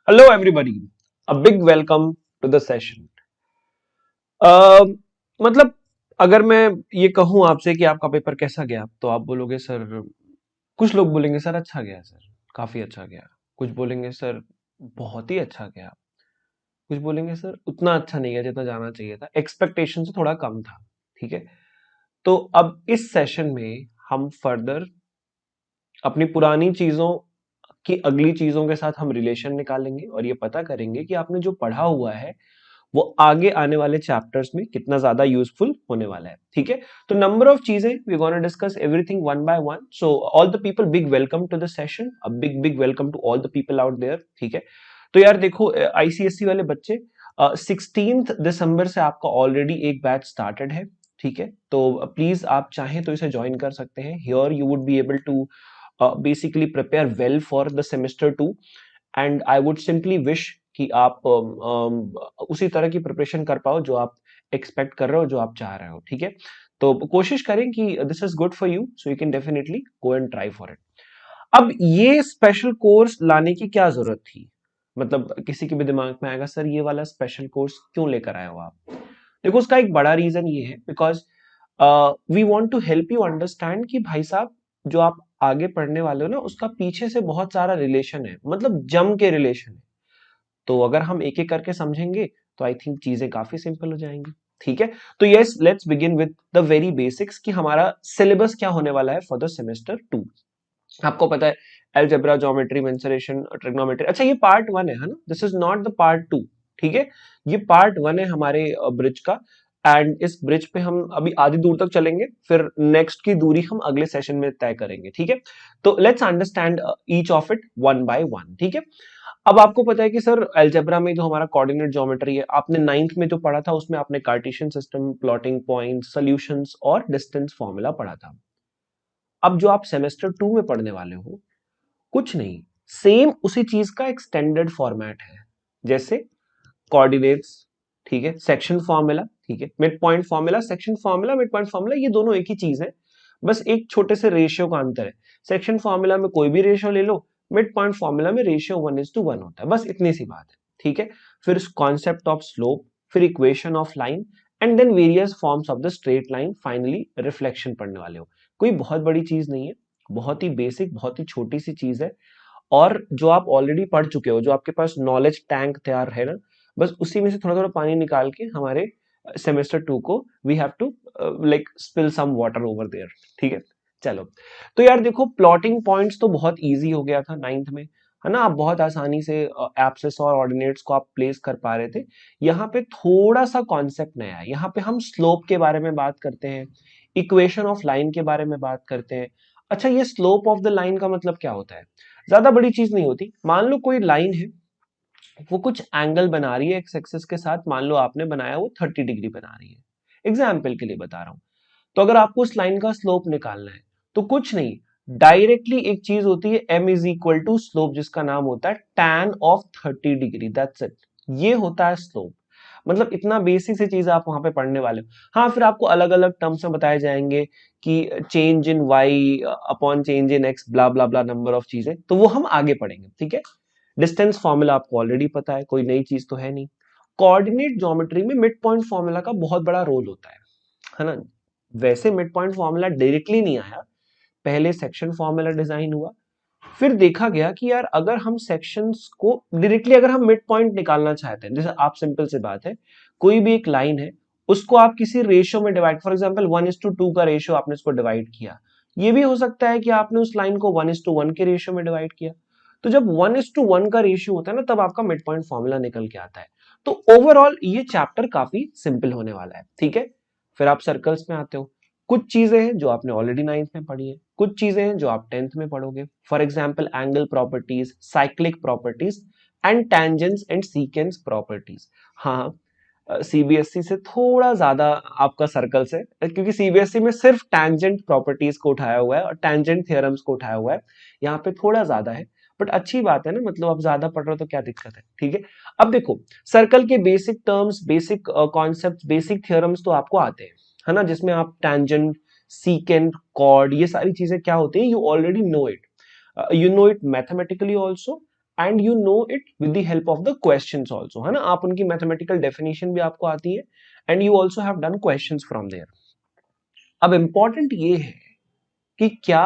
Hello, everybody. A big welcome to the session. मतलब अगर मैं ये कहूं आपसे कि आपका पेपर कैसा गया तो आप बोलोगे सर, कुछ लोग बोलेंगे सर अच्छा गया, सर काफी अच्छा गया। कुछ बोलेंगे सर बहुत ही अच्छा गया। कुछ बोलेंगे सर उतना अच्छा नहीं गया जितना जाना चाहिए था, एक्सपेक्टेशन से थोड़ा कम था। ठीक है। तो अब इस सेशन में हम फर्दर अपनी पुरानी चीजों की अगली चीजों के साथ हम रिलेशन निकालेंगे और ये पता करेंगे कि आपने जो पढ़ा हुआ है वो आगे आने वाले चैप्टर्स में कितना ज्यादा यूजफुल होने वाला है। ठीक है। तो नंबर ऑफ चीजें we gonna discuss everything one by one. So all the people big welcome to the session, a big big welcome to all the people out there. ठीक है। तो यार देखो, आईसीएससी वाले बच्चे, 16 दिसंबर से आपका ऑलरेडी एक बैच स्टार्टेड है। ठीक है। तो प्लीज आप चाहें तो इसे ज्वाइन कर सकते हैं। Here you would be able to basically prepare well for the semester 2 and I would simply wish कि आप उसी तरह की प्रिपरेशन कर पाओ जो आप एक्सपेक्ट कर रहे हो, जो आप चाह रहे हो। ठीक है। तो कोशिश करें कि this is good for you, so you can definitely go and try for it. अब ये स्पेशल कोर्स लाने की क्या जरूरत थी? मतलब किसी के भी दिमाग में आएगा सर ये वाला स्पेशल कोर्स क्यों लेकर आए हो आप? देखो उसका एक बड़ा रीजन ये है because we want to help you understand कि भाई साहब जो आप आगे पढ़ने वाले हो ना उसका पीछे से बहुत सारा रिलेशन है, मतलब जम के रिलेशन है। तो अगर हम एक एक करके समझेंगे तो आई थिंक चीजें काफी सिंपल हो जाएंगी। ठीक है। तो yes, let's begin with the very basics कि हमारा सिलेबस क्या होने वाला है फॉर द सेमेस्टर 2। आपको पता है अलजेब्रा, ज्योमेट्री, मेंसुरेशन, ट्रिग्नोमेट्री। अच्छा ये पार्ट 1 है ना, this is not the part 2। ठीक है। ये पार्ट 1 है हमारे ब्रिज का। एंड इस ब्रिज पे हम अभी आधी दूर तक चलेंगे, फिर नेक्स्ट की दूरी हम अगले सेशन में तय करेंगे। ठीक है। तो let's understand each of it one by one. ठीक है। अब आपको पता है कि सर अलजेब्रा में जो हमारा कोऑर्डिनेट ज्योमेट्री है, आपने 9th में जो पढ़ा था उसमें आपने Cartesian system, plotting point, solutions और डिस्टेंस फॉर्मूला पढ़ा था। अब जो आप सेमेस्टर 2 में पढ़ने वाले हो, कुछ नहीं, सेम उसी चीज का एक्सटेंडेड फॉर्मेट है। जैसे कोऑर्डिनेट्स, ठीक है, सेक्शन फॉर्मूला, ठीक है, mid point formula, section formula, mid point formula, ये दोनों एक ही चीज है। बस एक छोटे से रेशियो का अंतर है। सेक्शन फॉर्मूला में कोई भी रेशियो ले लो, मिड पॉइंट फॉर्मूला में रेशियो 1:1 होता है। बस इतनी सी बात है। ठीक है। फिर कॉन्सेप्ट ऑफ स्लोप, फिर equation of line, and then various forms of the straight line, finally reflection पढ़ने वाले हो। कोई बहुत बड़ी चीज नहीं है, बहुत ही बेसिक, बहुत ही छोटी सी चीज है। और जो आप ऑलरेडी पढ़ चुके हो, जो आपके पास नॉलेज टैंक तैयार है ना, बस उसी में से थोड़ा थोड़ा पानी निकाल के हमारे सेमेस्टर 2 को we have to like spill some water over there. ठीक है। चलो, तो यार देखो प्लॉटिंग पॉइंट्स तो बहुत इजी हो गया था 9th में, है ना। आप बहुत आसानी से एब्सिस और ऑर्डिनेट्स को आप प्लेस कर पा रहे थे। यहाँ पे थोड़ा सा कॉन्सेप्ट नया है। यहाँ पे हम स्लोप के बारे में बात करते हैं, इक्वेशन ऑफ लाइन के बारे में बात करते हैं। अच्छा, ये स्लोप ऑफ द लाइन का मतलब क्या होता है? ज्यादा बड़ी चीज नहीं होती। मान लो कोई लाइन है, वो कुछ एंगल बना रही है एक्स एक्सिस के साथ, मान लो आपने बनाया वो 30 डिग्री बना रही है। एग्जाम्पल के लिए बता रहा हूं। तो अगर आपको उस लाइन का स्लोप निकालना है तो कुछ नहीं, डायरेक्टली एक चीज होती है m is equal to slope, जिसका नाम होता है tan of 30 degree, that's it. ये होता है स्लोप। मतलब इतना बेसिक सी चीज आप वहां पे पढ़ने वाले हो। हाँ, फिर आपको अलग अलग टर्म्स में बताए जाएंगे कि change in y upon change in x, blah blah blah, number of चीजें, तो वो हम आगे पढ़ेंगे। ठीक है। डिस्टेंस फॉर्मूला आपको ऑलरेडी पता है, कोई नई चीज तो है नहीं। कोऑर्डिनेट ज्योमेट्री में मिड पॉइंट फॉर्मूला का बहुत बड़ा रोल होता है ना। वैसे मिड पॉइंट फॉर्मूला डायरेक्टली नहीं आया, पहले सेक्शन फॉर्मूला डिजाइन हुआ, फिर देखा गया कि यार अगर हम सेक्शंस को डायरेक्टली, अगर हम मिड पॉइंट निकालना चाहते हैं, जैसे आप सिंपल सी बात है, कोई भी एक लाइन है, उसको आप किसी रेशियो में डिवाइड, फॉर एग्जांपल 1:2 का रेशियो आपने इसको डिवाइड किया। ये भी हो सकता है कि आपने उस लाइन को 1:1 के रेशियो में डिवाइड किया। तो जब 1:1 का रेशियो होता है ना, तब आपका मिड पॉइंट फॉर्मूला निकल के आता है। तो ओवरऑल ये चैप्टर काफी सिंपल होने वाला है। ठीक है। फिर आप सर्कल्स में आते हो। कुछ चीजें हैं जो आपने ऑलरेडी 9th में पढ़ी है, कुछ चीजें हैं जो आप 10th में पढ़ोगे। For example angle properties, cyclic properties, and tangents and secants properties. हाँ, सीबीएसई से थोड़ा ज्यादा आपका सर्कल्स है, क्योंकि सीबीएसई में सिर्फ टैंजेंट प्रॉपर्टीज को उठाया हुआ है और टैंजेंट थ्योरम्स को उठाया हुआ है। यहाँ पे थोड़ा ज्यादा है, बट अच्छी बात है ना, मतलब आप ज्यादा पढ़ रहे हो तो क्या दिक्कत है। ठीक है। अब देखो, सर्कल के basic terms, basic concept, basic theorems तो आपको आते हैं, है ना, जिसमें आप टैंजेंट, सीकेंट, कॉर्ड, ये सारी चीजें क्या होती है, you already know it. You know it mathematically also, and you know it with the help of the questions also, है ना, आप उनकी मैथमेटिकल डेफिनेशन भी आपको आती है and you also have done questions from there. अब इंपॉर्टेंट ये है कि क्या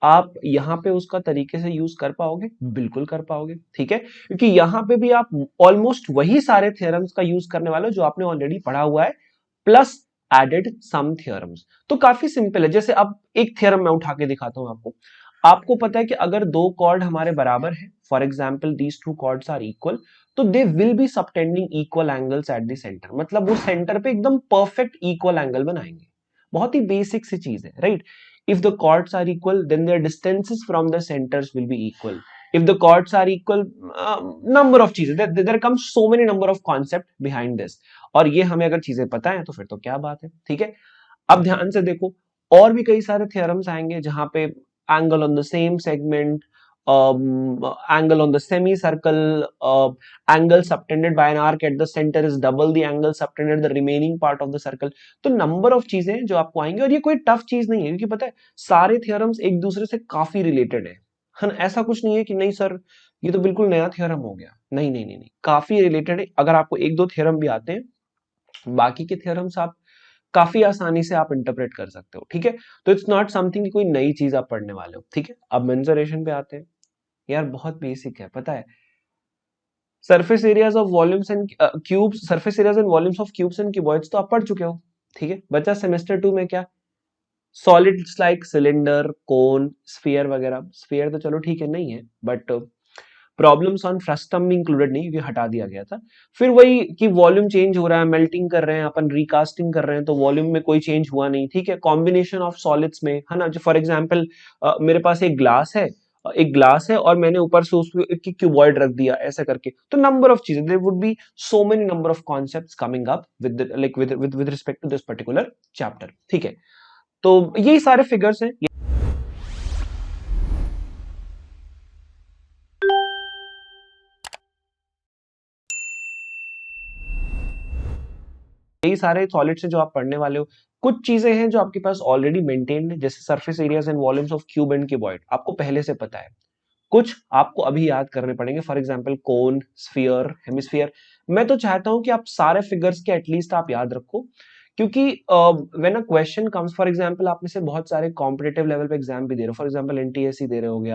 आप यहां पे उसका तरीके से यूज कर पाओगे? बिल्कुल कर पाओगे, ठीक है, क्योंकि यहां पे भी आप ऑलमोस्ट वही सारे थ्योरम्स का यूज करने वाले हो जो आपने ऑलरेडी पढ़ा हुआ है, प्लस एडेड सम थ्योरम्स। तो काफी सिंपल है। जैसे अब एक थ्योरम मैं उठा के दिखाता हूं आपको। आपको पता है कि अगर दो कॉर्ड हमारे बराबर है, for example these two chords are equal, तो they will be subtending equal angles at the centre, मतलब वो सेंटर पे एकदम परफेक्ट इक्वल एंगल बनाएंगे। बहुत ही बेसिक सी चीज है, right? If the chords are equal, then their distances from the centers will be equal. If the chords are equal, number of चीजें, there comes so many number of concept behind this. और ये हमें अगर चीजें पता है तो फिर तो क्या बात है, ठीक है। अब ध्यान से देखो, और भी कई सारे थ्योरम्स आएंगे जहां पे angle on the same segment, angle on the semicircle, angle subtended by an arc at the center is double the angle subtended the remaining part of the circle। तो नंबर ऑफ चीजें जो आपको आएंगी, और ये कोई टफ चीज नहीं है, क्योंकि पता है सारे थ्योरम्स एक दूसरे से काफी रिलेटेड है ना। ऐसा कुछ नहीं है कि नहीं सर ये तो बिल्कुल नया थ्योरम हो गया, नहीं नहीं नहीं नहीं, काफी रिलेटेड है। अगर आपको एक दो थ्योरम भी आते हैं, बाकी के थ्योरम्स आप काफी आसानी से आप इंटरप्रेट कर सकते हो, ठीक है। तो इट्स नॉट समथिंग कि कोई नई चीज आप पढ़ने वाले हो, ठीक है। अब मेंसुरेशन पे आते हैं। यार बहुत बेसिक है, पता है, surface areas of volumes and cubes, surface areas and volumes of cubes and cuboids तो आप पढ़ चुके हो, ठीक है। बच्चा सेमेस्टर 2 में क्या, सॉलिड्स लाइक सिलेंडर, कोन, स्फीयर वगैरह। स्फीयर तो चलो ठीक है नहीं है, बट प्रॉब्लम्स ऑन फ्रस्टम भी इंक्लूडेड नहीं, क्योंकि हटा दिया गया था। फिर वही कि वॉल्यूम चेंज हो रहा है, मेल्टिंग कर रहे हैं अपन, रिकास्टिंग कर रहे हैं, तो वॉल्यूम में कोई चेंज हुआ नहीं, ठीक है। कॉम्बिनेशन ऑफ सॉलिड्स में, है ना, जो फॉर एग्जांपल मेरे पास एक ग्लास है, एक ग्लास है और मैंने ऊपर से उसको एक क्यूबॉइड रख दिया ऐसा करके, तो नंबर ऑफ चीजें, there would be so many number of concepts coming up with like with respect to this particular chapter, ठीक है। तो यही सारे फिगर्स हैं, यही सारे सॉलिड्स हैं जो आप पढ़ने वाले हो। कुछ चीजें हैं जो आपके पास ऑलरेडी मेंटेन्ड है, जैसे surface areas and volumes of cube and cuboid, आपको पहले से पता है। कुछ आपको अभी याद करने पड़ेंगे, for example cone, sphere, hemisphere. मैं तो चाहता हूं कि आप सारे फिगर्स के एटलीस्ट आप याद रखो, क्योंकि when a question comes, for example आप में से बहुत सारे कॉम्पिटिटिव लेवल पे एग्जाम भी दे रहे हो, फॉर एग्जांपल एनटीएससी दे रहे होगे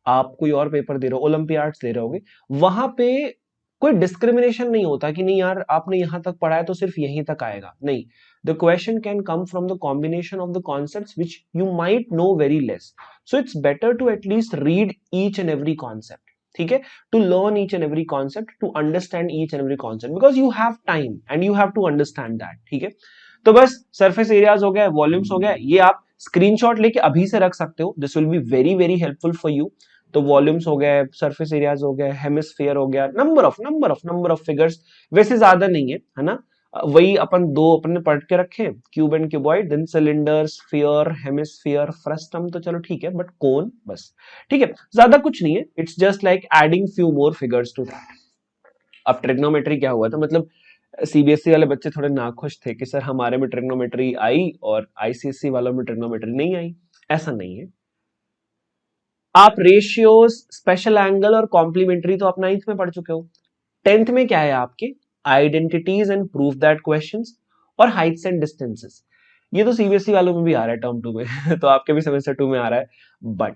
आप कोई और पेपर दे रहे हो, ओलंपियाड्स दे रहे होगे, वहां पे कोई डिस्क्रिमिनेशन नहीं होता कि नहीं यार आपने यहां तक पढ़ा है तो सिर्फ यहीं तक आएगा, नहीं। The question can come from the combination of the concepts which you might know very less, so it's better to at least read each and every concept, ठीक है, to learn each and every concept, to understand each and every concept, because you have time and you have to understand that, ठीक है। तो बस surface areas हो गया, volumes हो गया, ये आप स्क्रीनशॉट लेके अभी से रख सकते हो, this will be very very helpful for you. तो वॉल्यूम्स हो गए, सरफेस एरियाज हो गए, हेमिस्फीयर हो गया, नंबर ऑफ फिगर्स, वैसे ज्यादा नहीं है ना। वही अपन दो अपने पढ़ के रखे, cube and cuboid, then cylinder, sphere, hemisphere, frustum तो चलो ठीक है, बट कोन बस, ठीक है, ज्यादा कुछ नहीं है। It's just like adding few more figures to that. अब ट्रिग्नोमेट्री क्या हुआ था, मतलब सीबीएसई वाले बच्चे थोड़े नाखुश थे कि सर हमारे में ट्रिग्नोमेट्री आई और आईसीएसई वालों में ट्रिग्नोमेट्री नहीं आई। ऐसा नहीं है। आप रेशियोज, स्पेशल एंगल और कॉम्प्लीमेंट्री तो आप 9th में पढ़ चुके हो। 10th में क्या है आपके, identities and proof that questions और हाइट्स एंड डिस्टेंसेस। ये तो सीबीएसई वालों में भी आ रहा है टर्म 2 में तो आपके भी सेमेस्टर 2 में आ रहा है। बट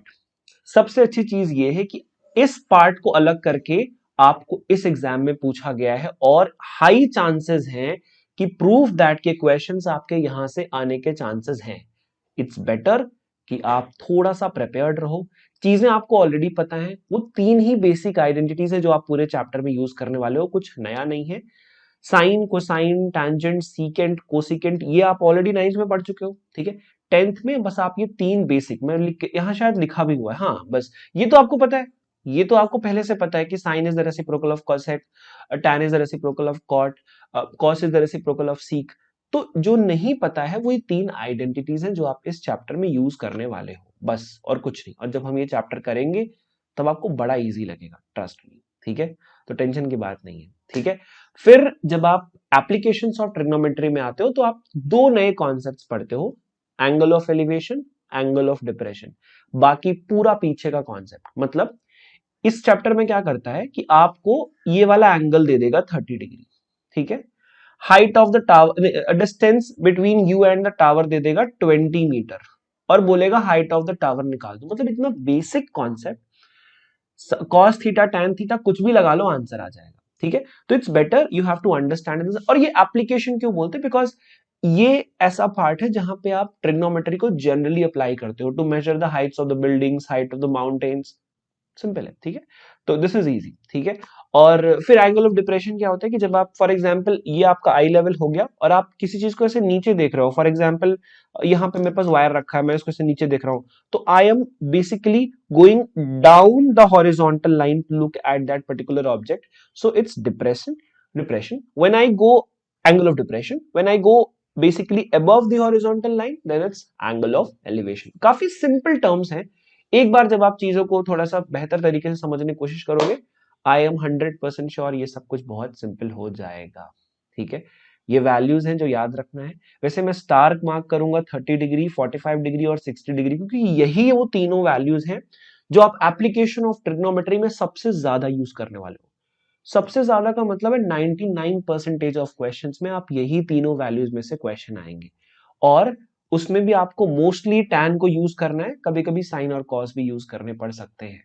सबसे अच्छी चीज ये है कि इस पार्ट को अलग करके आपको इस एग्जाम में पूछा गया है, और हाई चांसेस हैं कि प्रूफ दैट के क्वेश्चंस आपके यहां से आने के चांसेस हैं। इट्स बेटर कि आप थोड़ा सा प्रिपेयर्ड रहो, चीजें आपको ऑलरेडी पता है, वो 3 ही बेसिक आइडेंटिटीज है जो आप पूरे चैप्टर में यूज करने वाले हो, कुछ नया नहीं है। Sine, cosine, tangent, secant, cosecant, ये आप ऑलरेडी 9th में पढ़ चुके हो, ठीक है। 10th में बस आप ये 3 बेसिक, मैं यहां शायद लिखा भी हुआ है, हाँ बस ये तो आपको पता है, ये तो आपको पहले से पता है कि sine is the reciprocal of cosec, tan is the reciprocal of cot, cos is the reciprocal of sec. तो जो नहीं पता है वो ये 3 आइडेंटिटीज हैं जो आप इस चैप्टर में यूज करने वाले हो, बस और कुछ नहीं। और जब हम ये चैप्टर करेंगे तब आपको बड़ा इजी लगेगा, ट्रस्ट मी, ठीक है। तो टेंशन की बात नहीं है, ठीक है। फिर जब आप एप्लीकेशंस ऑफ ट्रिग्नोमेट्री में आते हो तो आप 2 नए कॉन्सेप्ट्स पढ़ते हो, angle of elevation, angle of depression. बाकी पूरा पीछे का कॉन्सेप्ट, मतलब इस चैप्टर में क्या करता है कि आपको ये वाला एंगल दे देगा 30 डिग्री, ठीक है। Height of the tower, distance between you and the tower दे देगा 20 मीटर, और बोलेगा हाइट ऑफ द टावर निकाल दो। मतलब इतना basic concept, cos theta tan theta कुछ भी लगा लो आंसर आ जाएगा, ठीक है। तो it's better you have to understand this. और ये एप्लीकेशन क्यों बोलते हैं, बिकॉज ये ऐसा पार्ट है जहां पे आप ट्रिग्नोमेट्री को जनरली अप्लाई करते हो to measure the heights of the buildings, height of the mountains, simple है, ठीक है। तो दिस इज इजी, ठीक है। और फिर एंगल ऑफ डिप्रेशन क्या होता है कि जब आप फॉर एग्जांपल ये आपका आई लेवल हो गया और आप किसी चीज को ऐसे नीचे देख रहे हो, फॉर एग्जांपल यहाँ पे मेरे पास वायर रखा है, मैं इसको ऐसे नीचे देख रहा हूं, तो I am basically going down the horizontal line to look at that particular object, so it's depression when I go, angle of depression when I go basically above the horizontal line, then it's angle of elevation। काफी simple terms हैं, एक बार जब आप चीजों को थोड़ा सा बेहतर तरीके से समझने की कोशिश करोगे, आई एम 100% श्योर ये सब कुछ बहुत सिंपल हो जाएगा, ठीक है। ये वैल्यूज हैं जो याद रखना है। वैसे मैं स्टार मार्क करूंगा 30 डिग्री, 45 डिग्री और 60 डिग्री, क्योंकि यही वो तीनों वैल्यूज हैं जो आप एप्लीकेशन ऑफ ट्रिग्नोमेट्री में सबसे ज्यादा यूज करने वाले हो। सबसे ज्यादा का मतलब है 99% ऑफ क्वेश्चंस में आप यही तीनों वैल्यूज में से क्वेश्चन आएंगे, और उसमें भी आपको मोस्टली टैन को यूज करना है, कभी कभी साइन और कॉस भी यूज करने पड़ सकते हैं।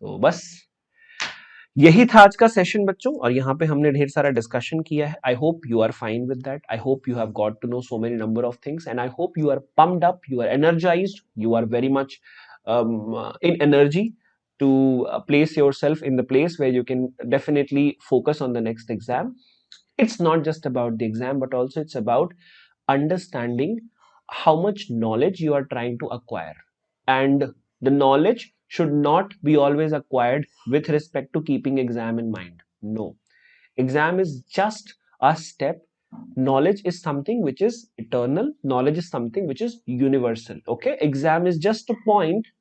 तो बस यही था आज का सेशन बच्चों, और यहाँ पे हमने ढेर सारा डिस्कशन किया है। I hope you are fine with that, I hope you have got to know so many number of things, and I hope you are pumped up, you are energised, you are very much in energy to place yourself in the place where you can definitely focus on the next exam. It's not just about the exam, but also it's about understanding how much knowledge you are trying to acquire, and the knowledge should not be always acquired with respect to keeping exam in mind. No, exam is just a step. Knowledge is something which is eternal, knowledge is something which is universal, okay. Exam is just a point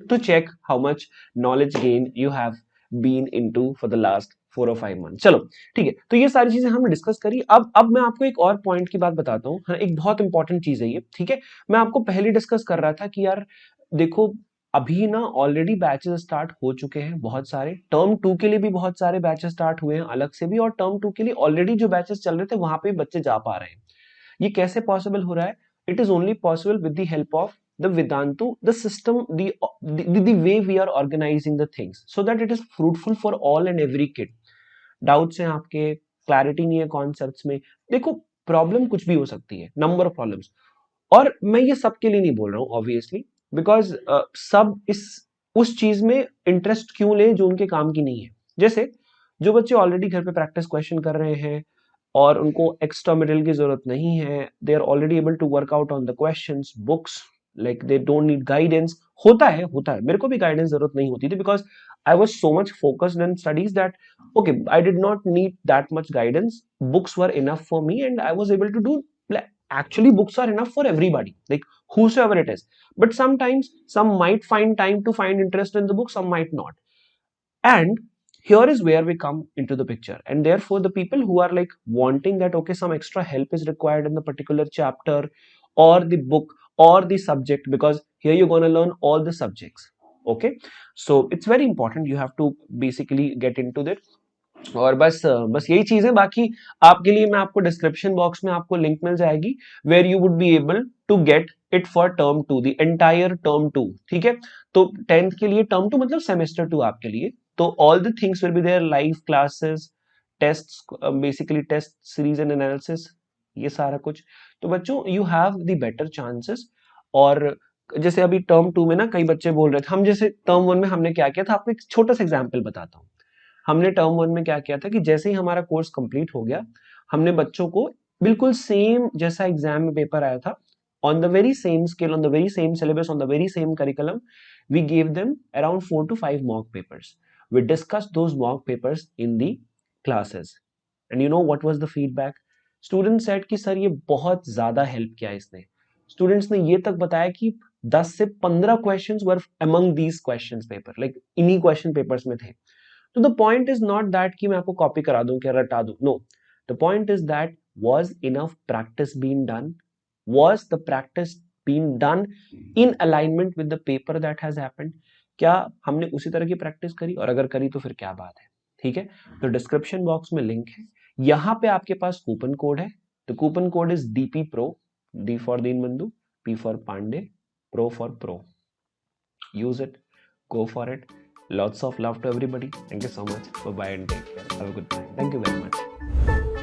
to check how much knowledge gain you have been into for the last 4 or 5 months। चलो ठीक है, तो ये सारी चीजें हमने discuss करी। अब मैं आपको एक और पॉइंट की बात बताता हूँ, हाँ, एक बहुत इंपॉर्टेंट चीज है ये, ठीक है। मैं आपको पहले डिस्कस कर रहा था कि यार देखो, अभी ना ऑलरेडी बैचेस स्टार्ट हो चुके हैं बहुत सारे, टर्म 2 के लिए भी बहुत सारे बैचेस स्टार्ट हुए हैं अलग से भी, और टर्म 2 के लिए ऑलरेडी जो बैचेस चल रहे थे वहां पे बच्चे जा पा रहे हैं। ये कैसे पॉसिबल हो रहा है? It is only possible with the help of the Vedantu, the system, the way we are organizing the things, so that it is fruitful for all and every kid। Doubts हैं आपके, clarity नहीं है concepts में, देखो problem कुछ भी हो सकती है, नंबर ऑफ प्रॉब्लम्स, और मैं ये सबके लिए नहीं बोल रहा हूँ ऑब्वियसली, बिकॉज सब इस उस चीज में इंटरेस्ट क्यों ले जो उनके काम की नहीं है। जैसे जो बच्चे ऑलरेडी घर पे प्रैक्टिस क्वेश्चन कर रहे हैं और उनको एक्स्ट्रा मटेरियल की जरूरत नहीं है, they are already able to work out on the questions, books, like they don't need guidance. होता है, मेरे को भी गाइडेंस जरूरत नहीं होती थी, because I was so much focused in studies that okay, I did not need that much guidance, books were enough for me and I was able to do, actually books are enough for everybody, like whosoever it is, but sometimes some might find time to find interest in the book, some might not, and here is where we come into the picture, and therefore the people who are like wanting that okay, some extra help is required in the particular chapter or the book or the subject, because here you're going to learn all the subjects, okay, so it's very important, you have to basically get into that। और बस यही चीज है, बाकी आपके लिए मैं आपको डिस्क्रिप्शन बॉक्स में आपको लिंक मिल जाएगी where you would be able to get it for term 2, the entire term 2, ठीक है। तो 10th के लिए टर्म 2 मतलब सेमेस्टर 2 आपके लिए, तो all the things will be there, live classes, test, basically test series and analysis, ये सारा कुछ। तो बच्चों you have the better chances. और जैसे अभी टर्म 2 में ना कई बच्चे बोल रहे थे, हम जैसे टर्म 1 में हमने क्या किया था, आपको एक छोटा सा एग्जाम्पल बताता हूँ। हमने टर्म 1 में क्या किया था कि जैसे ही हमारा कोर्स कंप्लीट हो गया, हमने बच्चों को बिल्कुल सेम जैसा एग्जाम में पेपर आया था, on the very same scale, on the very same syllabus, on the very same curriculum, we gave them around 4 to 5 mock papers. We discussed those mock papers in the classes, and you know what was the feedback? Students said कि sir ये बहुत ज्यादा help किया इसने। Students ने ये तक बताया कि 10 से 15 questions were among these questions paper, like इन्हीं क्वेश्चन पेपर्स में थे। तो the point is not that कि मैं आपको कॉपी करा दूं, क्या रटा दूं, no, the point is that was enough practice being done, was the practice being done in alignment with the paper that has happened, क्या हमने उसी तरह की प्रैक्टिस करी, और अगर करी तो फिर क्या बात है। ठीक है, तो डिस्क्रिप्शन बॉक्स में लिंक है, यहां पे आपके पास कूपन कोड है। तो coupon code is DP Pro, D for Dinbandhu, P for Pandey, Pro for pro. use it, go for it. Lots of love to everybody. Thank you so much. Bye bye and take care. Have a good night. Thank you very much.